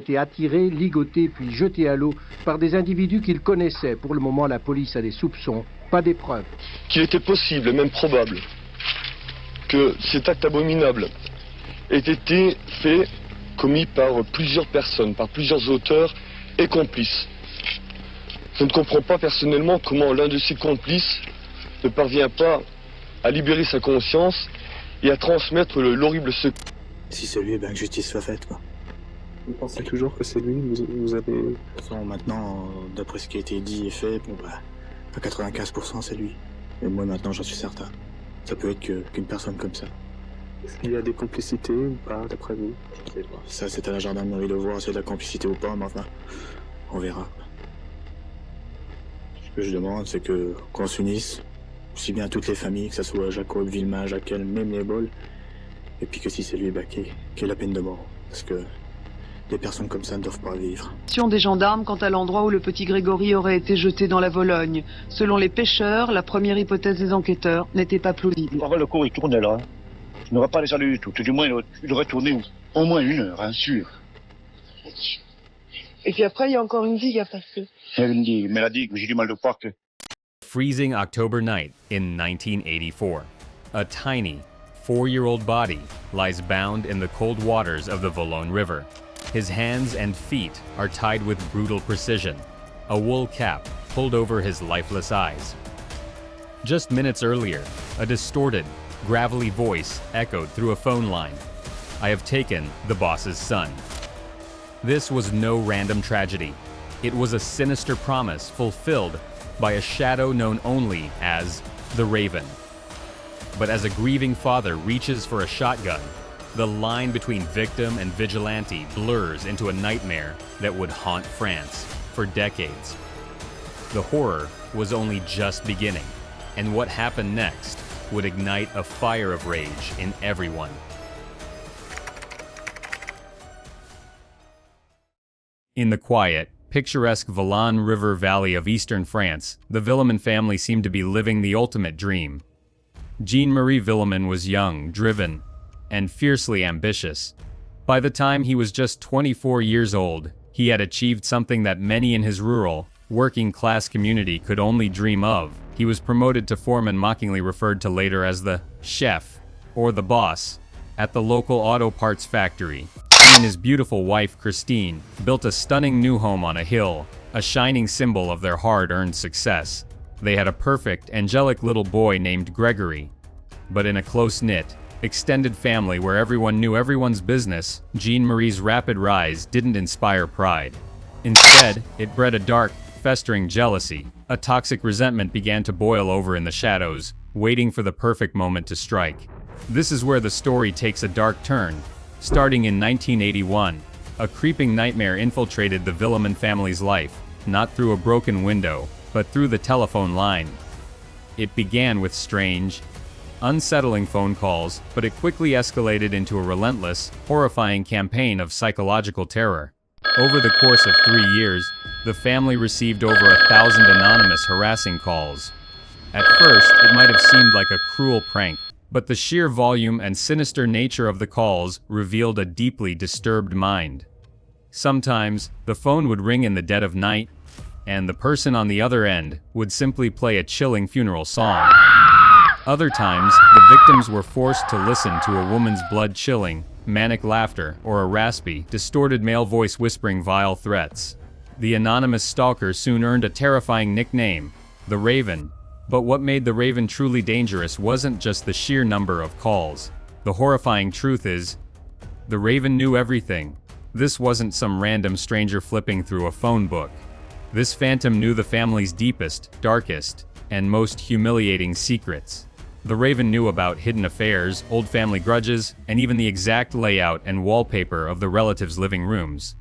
été attiré, ligoté puis jeté à l'eau par des individus qu'il connaissait. Pour le moment, la police a des soupçons, pas des preuves. Qu'il était possible, et même probable, que cet acte abominable ait été fait, commis par plusieurs personnes, par plusieurs auteurs et complices. Je ne comprends pas personnellement comment l'un de ces complices ne parvient pas à libérer sa conscience et à transmettre l'horrible secret. Si c'est lui, que justice soit faite, quoi. Vous pensez toujours que c'est lui, vous avez... De toute façon, maintenant, d'après ce qui a été dit et fait, à 95% c'est lui. Mais moi maintenant j'en suis certain. Ça peut être qu'une personne comme ça. Est-ce qu'il y a des complicités ou pas, d'après vous? Je sais pas. Ça, c'est à la gendarmerie de voir s'il y a de la complicité ou pas, mais enfin, on verra. Ce que je demande, c'est qu'on s'unisse, aussi bien toutes les familles, que ce soit Jacob, Villemin, Jacquel, même les bols, et puis que si c'est lui, qu'il ait la peine de mort. Parce que des personnes comme ça ne doivent pas vivre. Des gendarmes quant à l'endroit où le petit Grégory aurait été jeté dans la Vologne. Selon les pêcheurs, la première hypothèse des enquêteurs n'était pas plausible. Le cours, il tournait là. Je n'aurais pas descendu du tout. Du moins, il aurait tourné au moins 1 heure, hein, sûr. Et puis après, il y a encore une digue à passer. Une digue, mais la digue, j'ai du mal de croire que... Freezing October night in 1984. A tiny, 4-year-old body lies bound in the cold waters of the Vologne River. His hands and feet are tied with brutal precision, a wool cap pulled over his lifeless eyes. Just minutes earlier, a distorted, gravelly voice echoed through a phone line. I have taken the boss's son. This was no random tragedy. It was a sinister promise fulfilled by a shadow known only as the Raven. But as a grieving father reaches for a shotgun, the line between victim and vigilante blurs into a nightmare that would haunt France for decades. The horror was only just beginning, and what happened next would ignite a fire of rage in everyone. In the quiet, picturesque Vologne River valley of eastern France, the Villemin family seemed to be living the ultimate dream. Jean-Marie Villemin was young, driven, and fiercely ambitious. By the time he was just 24 years old, he had achieved something that many in his rural, working-class community could only dream of. He was promoted to foreman, mockingly referred to later as the chef, or the boss, at the local auto parts factory. He and his beautiful wife, Christine, built a stunning new home on a hill, a shining symbol of their hard-earned success. They had a perfect, angelic little boy named Gregory. But in a close-knit, extended family where everyone knew everyone's business, Jean-Marie's rapid rise didn't inspire pride. Instead, it bred a dark, festering jealousy. A toxic resentment began to boil over in the shadows, waiting for the perfect moment to strike. This is where the story takes a dark turn. Starting in 1981, a creeping nightmare infiltrated the Villemin family's life, not through a broken window, but through the telephone line. It began with strange, unsettling phone calls, but it quickly escalated into a relentless, horrifying campaign of psychological terror. Over the course of 3 years, the family received over 1,000 anonymous harassing calls. At first, it might have seemed like a cruel prank, but the sheer volume and sinister nature of the calls revealed a deeply disturbed mind. Sometimes, the phone would ring in the dead of night, and the person on the other end would simply play a chilling funeral song. Other times, the victims were forced to listen to a woman's blood-chilling, manic laughter or a raspy, distorted male voice whispering vile threats. The anonymous stalker soon earned a terrifying nickname, the Raven. But what made the Raven truly dangerous wasn't just the sheer number of calls. The horrifying truth is, the Raven knew everything. This wasn't some random stranger flipping through a phone book. This phantom knew the family's deepest, darkest, and most humiliating secrets. The Raven knew about hidden affairs, old family grudges, and even the exact layout and wallpaper of the relatives' living rooms.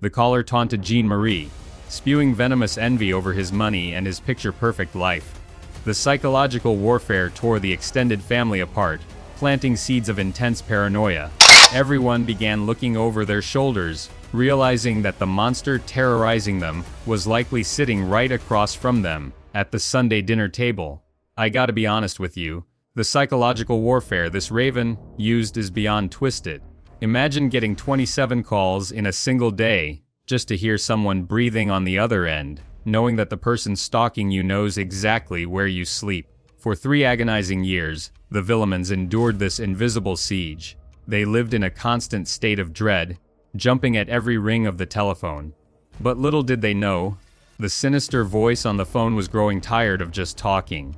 The caller taunted Jean-Marie, spewing venomous envy over his money and his picture-perfect life. The psychological warfare tore the extended family apart, planting seeds of intense paranoia. Everyone began looking over their shoulders, realizing that the monster terrorizing them was likely sitting right across from them, at the Sunday dinner table. I gotta be honest with you, the psychological warfare this Raven used is beyond twisted. Imagine getting 27 calls in a single day, just to hear someone breathing on the other end, knowing that the person stalking you knows exactly where you sleep. For 3 agonizing years, the Villemins endured this invisible siege. They lived in a constant state of dread, jumping at every ring of the telephone. But little did they know, the sinister voice on the phone was growing tired of just talking.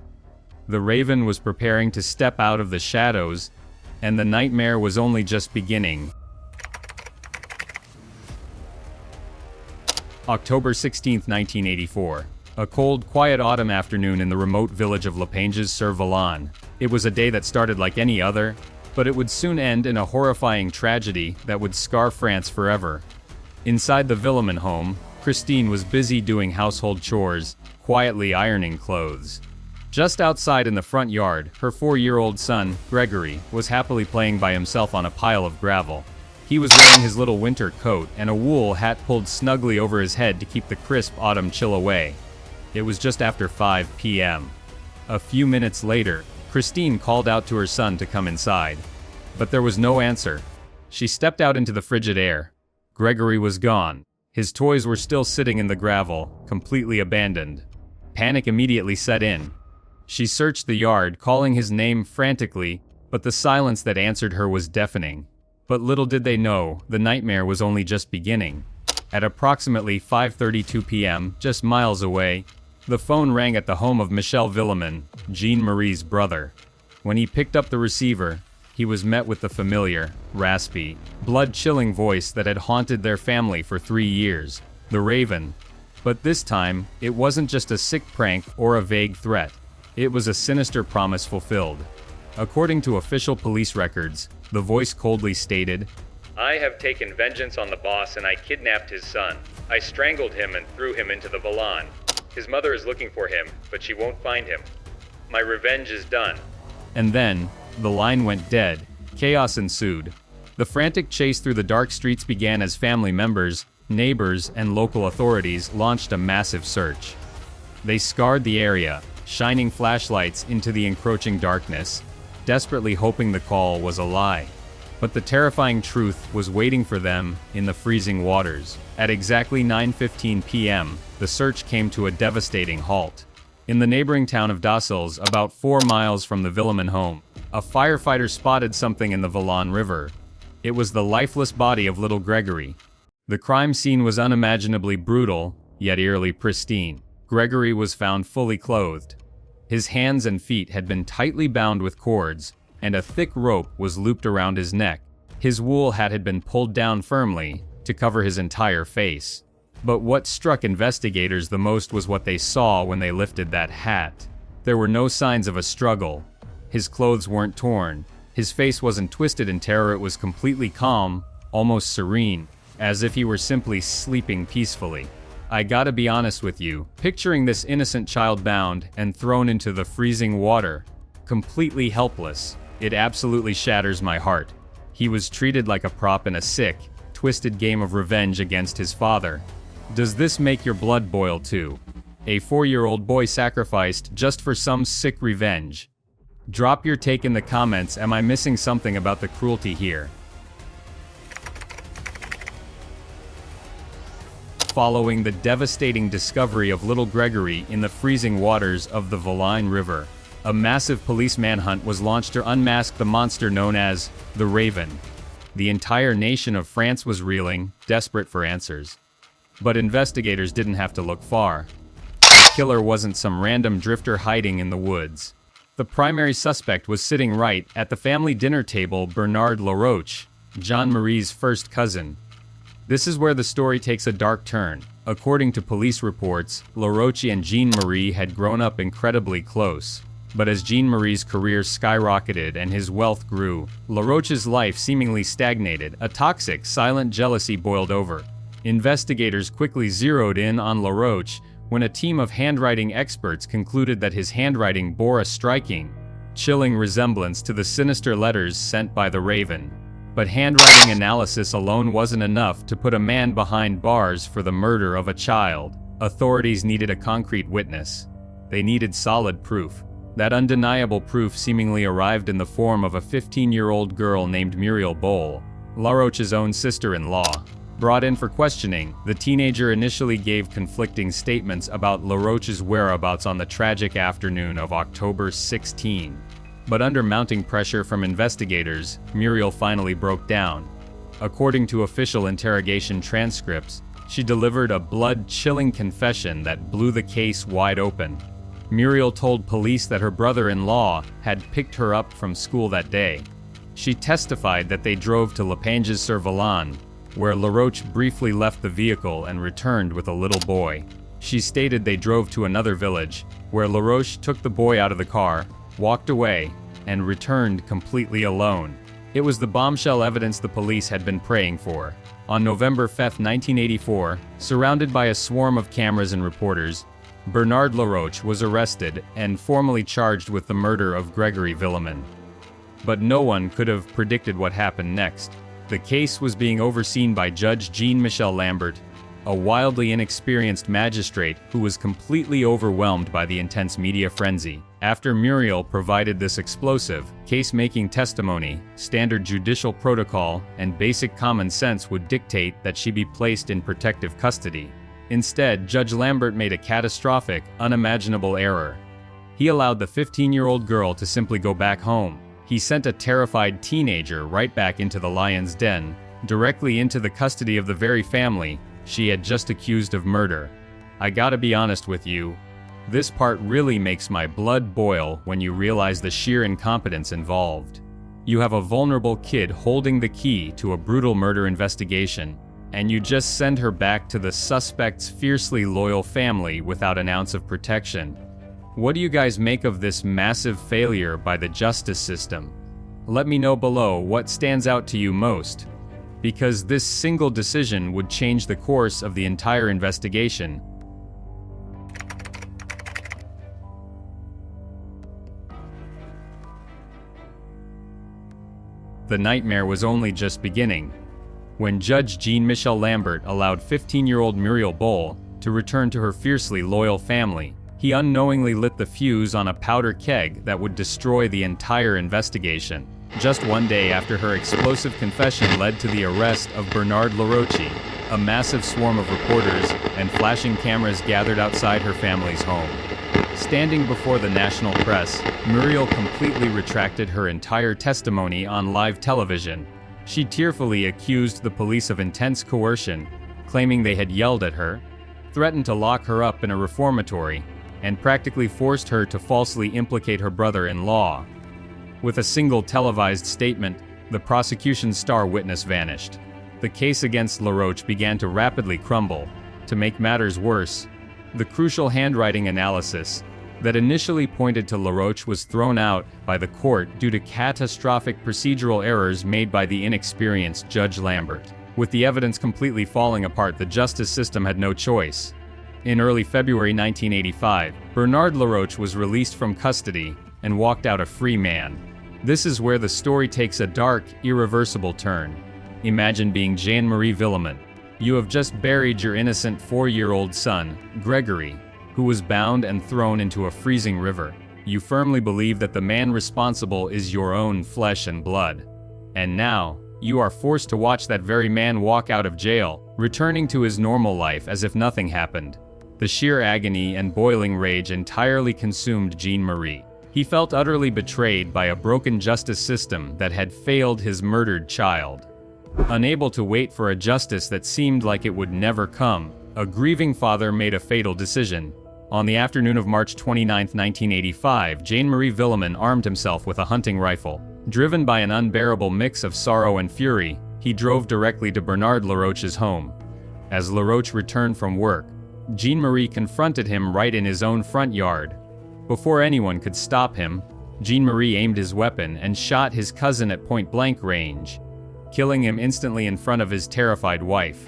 The Raven was preparing to step out of the shadows, and the nightmare was only just beginning. October 16, 1984. A cold, quiet autumn afternoon in the remote village of Lapinges-sur-Volane. It was a day that started like any other, but it would soon end in a horrifying tragedy that would scar France forever. Inside the Villemin home, Christine was busy doing household chores, quietly ironing clothes. Just outside in the front yard, her 4-year-old son, Grégory, was happily playing by himself on a pile of gravel. He was wearing his little winter coat and a wool hat pulled snugly over his head to keep the crisp autumn chill away. It was just after 5 p.m. A few minutes later, Christine called out to her son to come inside. But there was no answer. She stepped out into the frigid air. Grégory was gone. His toys were still sitting in the gravel, completely abandoned. Panic immediately set in. She searched the yard, calling his name frantically, but the silence that answered her was deafening. But little did they know, the nightmare was only just beginning. At approximately 5:32 p.m., just miles away, the phone rang at the home of Michel Villemin, Jean-Marie's brother. When he picked up the receiver, he was met with the familiar, raspy, blood-chilling voice that had haunted their family for 3 years, the Raven. But this time, it wasn't just a sick prank or a vague threat. It was a sinister promise fulfilled. According to official police records, the voice coldly stated, "I have taken vengeance on the boss and I kidnapped his son. I strangled him and threw him into the Volane. His mother is looking for him, but she won't find him. My revenge is done." And then, the line went dead. Chaos ensued. The frantic chase through the dark streets began as family members, neighbors, and local authorities launched a massive search. They scoured the area, shining flashlights into the encroaching darkness, desperately hoping the call was a lie. But the terrifying truth was waiting for them in the freezing waters. At exactly 9:15 p.m., the search came to a devastating halt. In the neighboring town of Dassels, about 4 miles from the Villemin home, a firefighter spotted something in the Volane River. It was the lifeless body of little Grégory. The crime scene was unimaginably brutal, yet eerily pristine. Grégory was found fully clothed. His hands and feet had been tightly bound with cords, and a thick rope was looped around his neck. His wool hat had been pulled down firmly to cover his entire face. But what struck investigators the most was what they saw when they lifted that hat. There were no signs of a struggle. His clothes weren't torn. His face wasn't twisted in terror, it was completely calm, almost serene, as if he were simply sleeping peacefully. I gotta be honest with you, picturing this innocent child bound and thrown into the freezing water, completely helpless, it absolutely shatters my heart. He was treated like a prop in a sick, twisted game of revenge against his father. Does this make your blood boil too? A 4-year-old boy sacrificed just for some sick revenge. Drop your take in the comments. Am I missing something about the cruelty here? Following the devastating discovery of little Grégory in the freezing waters of the Volane River, a massive police manhunt was launched to unmask the monster known as the Raven. The entire nation of France was reeling, desperate for answers. But investigators didn't have to look far. The killer wasn't some random drifter hiding in the woods. The primary suspect was sitting right at the family dinner table, Bernard Laroche, Jean-Marie's first cousin. This is where the story takes a dark turn. According to police reports, Laroche and Jean-Marie had grown up incredibly close. But as Jean-Marie's career skyrocketed and his wealth grew, Laroche's life seemingly stagnated. A toxic, silent jealousy boiled over. Investigators quickly zeroed in on Laroche when a team of handwriting experts concluded that his handwriting bore a striking, chilling resemblance to the sinister letters sent by the Raven. But handwriting analysis alone wasn't enough to put a man behind bars for the murder of a child. Authorities needed a concrete witness. They needed solid proof. That undeniable proof seemingly arrived in the form of a 15-year-old girl named Muriel Boll. LaRoche's own sister-in-law. Brought in for questioning, the teenager initially gave conflicting statements about LaRoche's whereabouts on the tragic afternoon of October 16. But under mounting pressure from investigators, Muriel finally broke down. According to official interrogation transcripts, she delivered a blood-chilling confession that blew the case wide open. Muriel told police that her brother-in-law had picked her up from school that day. She testified that they drove to Lapinges-sur-Volane, where LaRoche briefly left the vehicle and returned with a little boy. She stated they drove to another village, where LaRoche took the boy out of the car, walked away, and returned completely alone. It was the bombshell evidence the police had been praying for. On November 5, 1984, surrounded by a swarm of cameras and reporters, Bernard LaRoche was arrested and formally charged with the murder of Grégory Villemin. But no one could have predicted what happened next. The case was being overseen by Judge Jean-Michel Lambert, a wildly inexperienced magistrate who was completely overwhelmed by the intense media frenzy. After Muriel provided this explosive, case-making testimony, standard judicial protocol, and basic common sense would dictate that she be placed in protective custody. Instead, Judge Lambert made a catastrophic, unimaginable error. He allowed the 15-year-old girl to simply go back home. He sent a terrified teenager right back into the lion's den, directly into the custody of the very family she had just accused of murder. I gotta be honest with you, this part really makes my blood boil when you realize the sheer incompetence involved. You have a vulnerable kid holding the key to a brutal murder investigation, and you just send her back to the suspect's fiercely loyal family without an ounce of protection. What do you guys make of this massive failure by the justice system? Let me know below what stands out to you most, because this single decision would change the course of the entire investigation. The nightmare was only just beginning. When Judge Jean-Michel Lambert allowed 15-year-old Muriel Boll to return to her fiercely loyal family, he unknowingly lit the fuse on a powder keg that would destroy the entire investigation. Just one day after her explosive confession led to the arrest of Bernard LaRoche, a massive swarm of reporters and flashing cameras gathered outside her family's home. Standing before the national press, Muriel completely retracted her entire testimony on live television. She tearfully accused the police of intense coercion, claiming they had yelled at her, threatened to lock her up in a reformatory, and practically forced her to falsely implicate her brother-in-law. With a single televised statement, the prosecution's star witness vanished. The case against LaRoche began to rapidly crumble. To make matters worse, the crucial handwriting analysis that initially pointed to LaRoche was thrown out by the court due to catastrophic procedural errors made by the inexperienced Judge Lambert. With the evidence completely falling apart, the justice system had no choice. In early February 1985, Bernard LaRoche was released from custody and walked out a free man. This is where the story takes a dark, irreversible turn. Imagine being Jean-Marie Villemin. You have just buried your innocent 4-year-old son, Grégory, who was bound and thrown into a freezing river. You firmly believe that the man responsible is your own flesh and blood. And now, you are forced to watch that very man walk out of jail, returning to his normal life as if nothing happened. The sheer agony and boiling rage entirely consumed Jean-Marie. He felt utterly betrayed by a broken justice system that had failed his murdered child. Unable to wait for a justice that seemed like it would never come, a grieving father made a fatal decision. On the afternoon of March 29, 1985, Jean-Marie Villemin armed himself with a hunting rifle. Driven by an unbearable mix of sorrow and fury, he drove directly to Bernard LaRoche's home. As LaRoche returned from work, Jean-Marie confronted him right in his own front yard. Before anyone could stop him, Jean-Marie aimed his weapon and shot his cousin at point-blank range, killing him instantly in front of his terrified wife.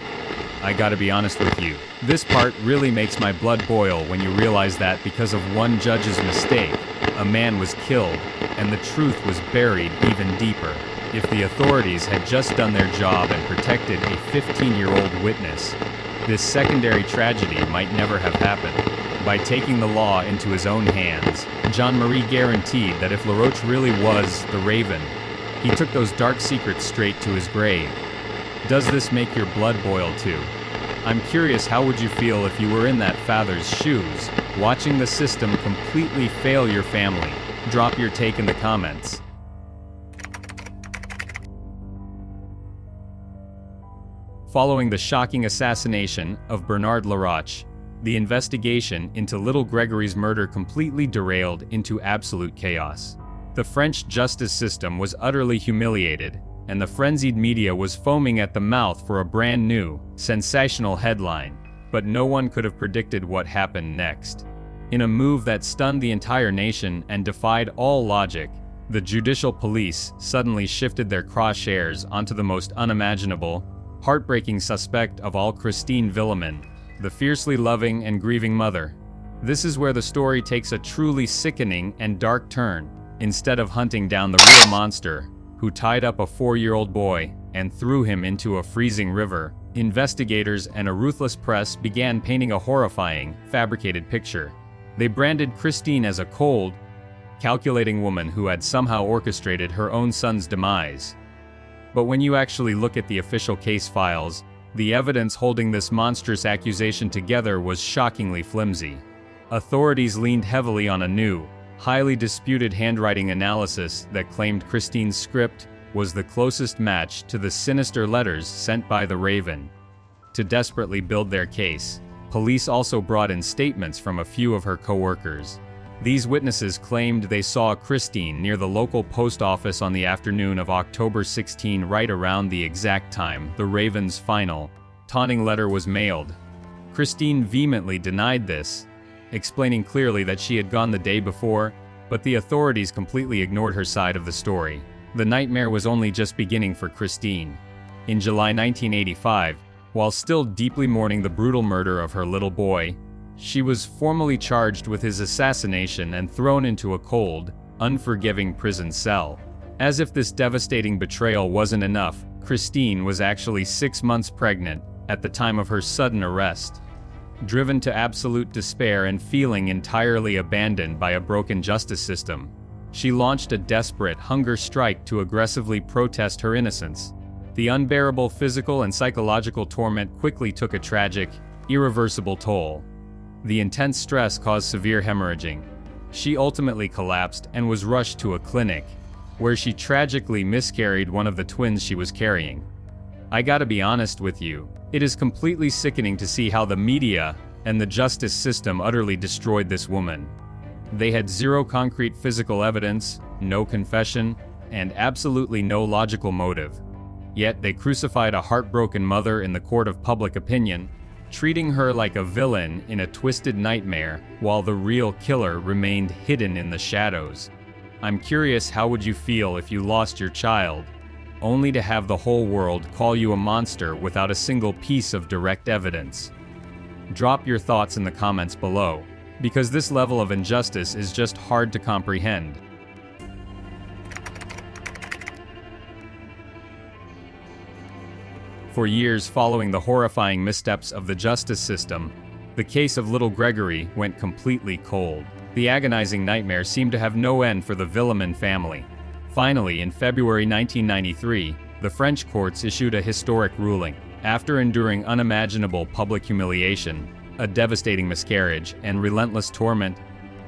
I gotta be honest with you, this part really makes my blood boil when you realize that because of one judge's mistake, a man was killed, and the truth was buried even deeper. If the authorities had just done their job and protected a 15-year-old witness, this secondary tragedy might never have happened. By taking the law into his own hands, Jean-Marie guaranteed that if LaRoche really was the Raven, He took those dark secrets straight to his grave. Does this make your blood boil too? I'm curious, how would you feel if you were in that father's shoes, watching the system completely fail your family? Drop your take in the comments. Following the shocking assassination of Bernard Laroche, the investigation into little Grégory's murder completely derailed into absolute chaos. The French justice system was utterly humiliated, and the frenzied media was foaming at the mouth for a brand new, sensational headline, but no one could have predicted what happened next. In a move that stunned the entire nation and defied all logic, the judicial police suddenly shifted their crosshairs onto the most unimaginable, heartbreaking suspect of all, Christine Villemin, the fiercely loving and grieving mother. This is where the story takes a truly sickening and dark turn. Instead of hunting down the real monster, who tied up a 4-year-old boy and threw him into a freezing river, investigators and a ruthless press began painting a horrifying, fabricated picture. They branded Christine as a cold, calculating woman who had somehow orchestrated her own son's demise. But when you actually look at the official case files, the evidence holding this monstrous accusation together was shockingly flimsy. Authorities leaned heavily on a new, highly disputed handwriting analysis that claimed Christine's script was the closest match to the sinister letters sent by the Raven. To desperately build their case, police also brought in statements from a few of her co-workers. These witnesses claimed they saw Christine near the local post office on the afternoon of October 16, right around the exact time the Raven's final, taunting letter was mailed. Christine vehemently denied this, explaining clearly that she had gone the day before, but the authorities completely ignored her side of the story. The nightmare was only just beginning for Christine. In July 1985, while still deeply mourning the brutal murder of her little boy, she was formally charged with his assassination and thrown into a cold, unforgiving prison cell. As if this devastating betrayal wasn't enough, Christine was actually 6 months pregnant at the time of her sudden arrest. Driven to absolute despair and feeling entirely abandoned by a broken justice system, she launched a desperate hunger strike to aggressively protest her innocence. The unbearable physical and psychological torment quickly took a tragic, irreversible toll. The intense stress caused severe hemorrhaging. She ultimately collapsed and was rushed to a clinic, where she tragically miscarried one of the twins she was carrying. I gotta be honest with you, it is completely sickening to see how the media and the justice system utterly destroyed this woman. They had zero concrete physical evidence, no confession, and absolutely no logical motive. Yet they crucified a heartbroken mother in the court of public opinion, treating her like a villain in a twisted nightmare, while the real killer remained hidden in the shadows. I'm curious, how would you feel if you lost your child, only to have the whole world call you a monster without a single piece of direct evidence? Drop your thoughts in the comments below, because this level of injustice is just hard to comprehend. For years following the horrifying missteps of the justice system, the case of little Grégory went completely cold. The agonizing nightmare seemed to have no end for the Villemin family. Finally, in February 1993, the French courts issued a historic ruling. After enduring unimaginable public humiliation, a devastating miscarriage, and relentless torment,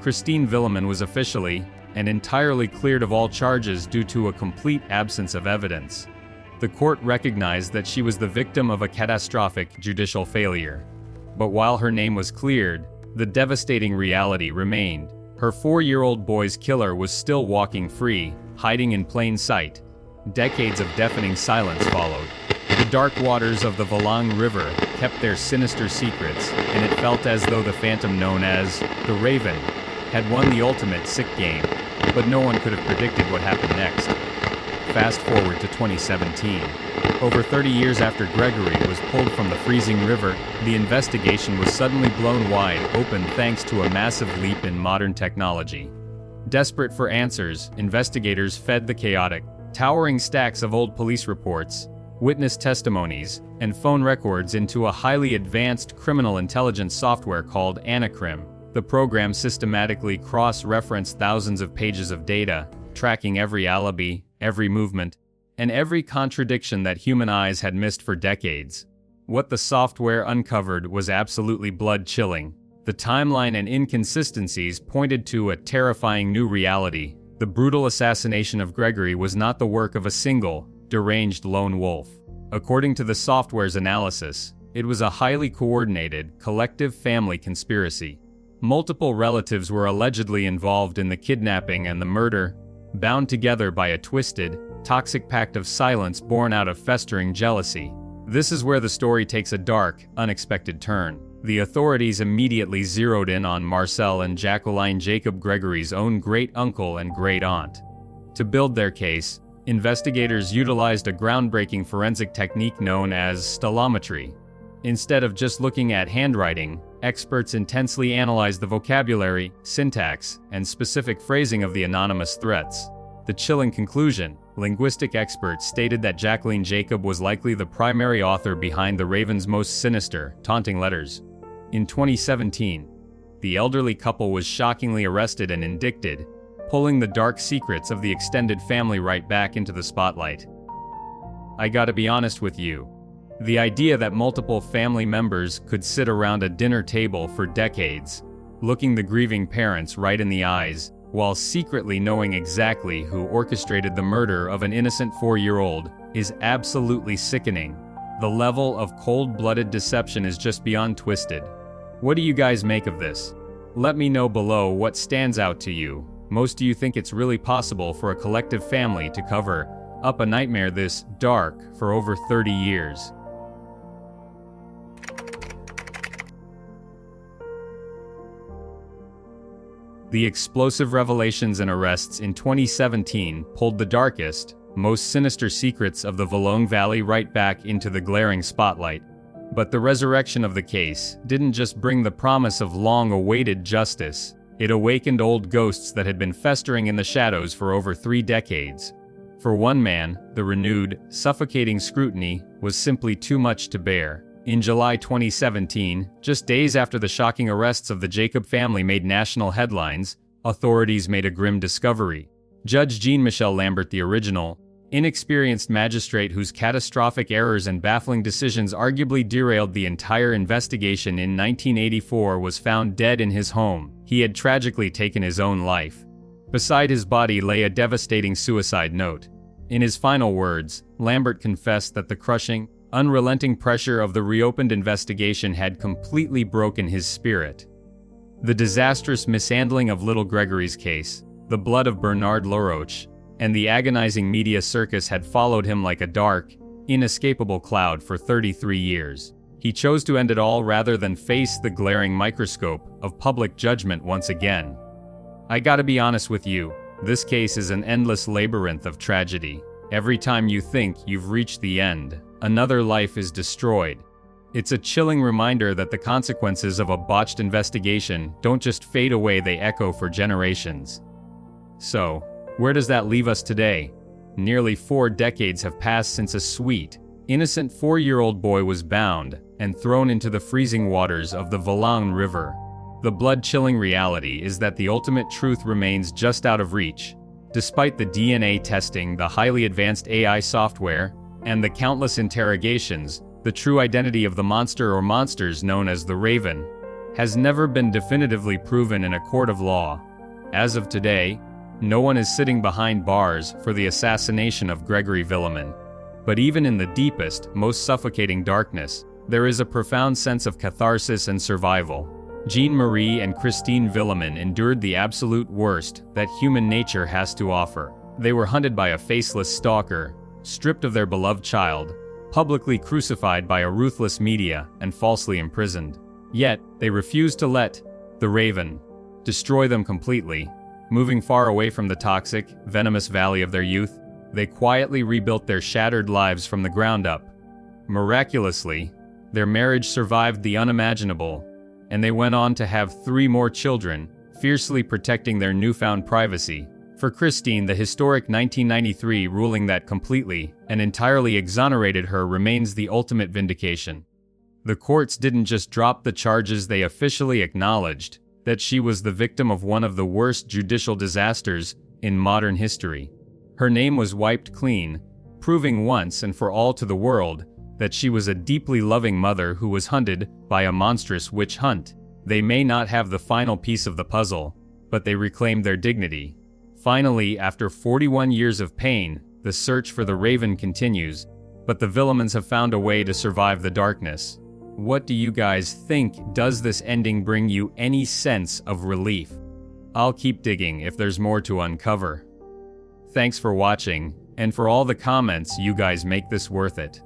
Christine Villemin was officially and entirely cleared of all charges due to a complete absence of evidence. The court recognized that she was the victim of a catastrophic judicial failure. But while her name was cleared, the devastating reality remained. Her 4-year-old boy's killer was still walking free, hiding in plain sight. Decades of deafening silence followed. The dark waters of the Vologne River kept their sinister secrets, and it felt as though the phantom known as the Raven had won the ultimate sick game, but no one could have predicted what happened next. Fast forward to 2017. Over 30 years after Grégory was pulled from the freezing river, the investigation was suddenly blown wide open thanks to a massive leap in modern technology. Desperate for answers, investigators fed the chaotic, towering stacks of old police reports, witness testimonies, and phone records into a highly advanced criminal intelligence software called Anacrim. The program systematically cross-referenced thousands of pages of data, tracking every alibi, every movement, and every contradiction that human eyes had missed for decades. What the software uncovered was absolutely blood-chilling. The timeline and inconsistencies pointed to a terrifying new reality. The brutal assassination of Grégory was not the work of a single, deranged lone wolf. According to the software's analysis, it was a highly coordinated, collective family conspiracy. Multiple relatives were allegedly involved in the kidnapping and the murder, bound together by a twisted, toxic pact of silence born out of festering jealousy. This is where the story takes a dark, unexpected turn. The authorities immediately zeroed in on Marcel and Jacqueline Jacob Grégory's own great-uncle and great-aunt. To build their case, investigators utilized a groundbreaking forensic technique known as stylometry. Instead of just looking at handwriting, experts intensely analyzed the vocabulary, syntax, and specific phrasing of the anonymous threats. The chilling conclusion: linguistic experts stated that Jacqueline Jacob was likely the primary author behind the Raven's most sinister, taunting letters. In 2017, the elderly couple was shockingly arrested and indicted, pulling the dark secrets of the extended family right back into the spotlight. I gotta be honest with you. The idea that multiple family members could sit around a dinner table for decades, looking the grieving parents right in the eyes, while secretly knowing exactly who orchestrated the murder of an innocent 4-year-old, is absolutely sickening. The level of cold-blooded deception is just beyond twisted. What do you guys make of this? Let me know below what stands out to you. Most do you think it's really possible for a collective family to cover up a nightmare this dark for over 30 years? The explosive revelations and arrests in 2017 pulled the darkest, most sinister secrets of the Vallon Valley right back into the glaring spotlight. But the resurrection of the case didn't just bring the promise of long-awaited justice, it awakened old ghosts that had been festering in the shadows for over 3 decades. For one man, the renewed, suffocating scrutiny was simply too much to bear. In July 2017, just days after the shocking arrests of the Jacob family made national headlines, authorities made a grim discovery. Judge Jean-Michel Lambert, the original, inexperienced magistrate whose catastrophic errors and baffling decisions arguably derailed the entire investigation in 1984, was found dead in his home. He had tragically taken his own life. Beside his body lay a devastating suicide note. In his final words, Lambert confessed that the crushing, unrelenting pressure of the reopened investigation had completely broken his spirit. The disastrous mishandling of little Grégory's case, the blood of Bernard Laroche, and the agonizing media circus had followed him like a dark, inescapable cloud for 33 years. He chose to end it all rather than face the glaring microscope of public judgment once again. I gotta be honest with you, this case is an endless labyrinth of tragedy. Every time you think you've reached the end, another life is destroyed. It's a chilling reminder that the consequences of a botched investigation don't just fade away, they echo for generations. So, where does that leave us today? Nearly 4 decades have passed since a sweet, innocent 4-year-old boy was bound and thrown into the freezing waters of the Vallon River. The blood-chilling reality is that the ultimate truth remains just out of reach. Despite the DNA testing, the highly advanced AI software, and the countless interrogations, the true identity of the monster or monsters known as the Raven has never been definitively proven in a court of law. As of today, no one is sitting behind bars for the assassination of Grégory Villemin. But even in the deepest, most suffocating darkness, there is a profound sense of catharsis and survival. Jean-Marie and Christine Villemin endured the absolute worst that human nature has to offer. They were hunted by a faceless stalker, stripped of their beloved child, publicly crucified by a ruthless media, and falsely imprisoned. Yet, they refused to let the Raven destroy them completely. Moving far away from the toxic, venomous valley of their youth, they quietly rebuilt their shattered lives from the ground up. Miraculously, their marriage survived the unimaginable, and they went on to have 3 more children, fiercely protecting their newfound privacy. For Christine, the historic 1993 ruling that completely and entirely exonerated her remains the ultimate vindication. The courts didn't just drop the charges, they officially acknowledged that she was the victim of one of the worst judicial disasters in modern history. Her name was wiped clean, proving once and for all to the world that she was a deeply loving mother who was hunted by a monstrous witch hunt. They may not have the final piece of the puzzle, but they reclaimed their dignity. Finally, after 41 years of pain, the search for the Raven continues, but the Villemins have found a way to survive the darkness. What do you guys think? Does this ending bring you any sense of relief? I'll keep digging if there's more to uncover. Thanks for watching, and for all the comments, you guys make this worth it.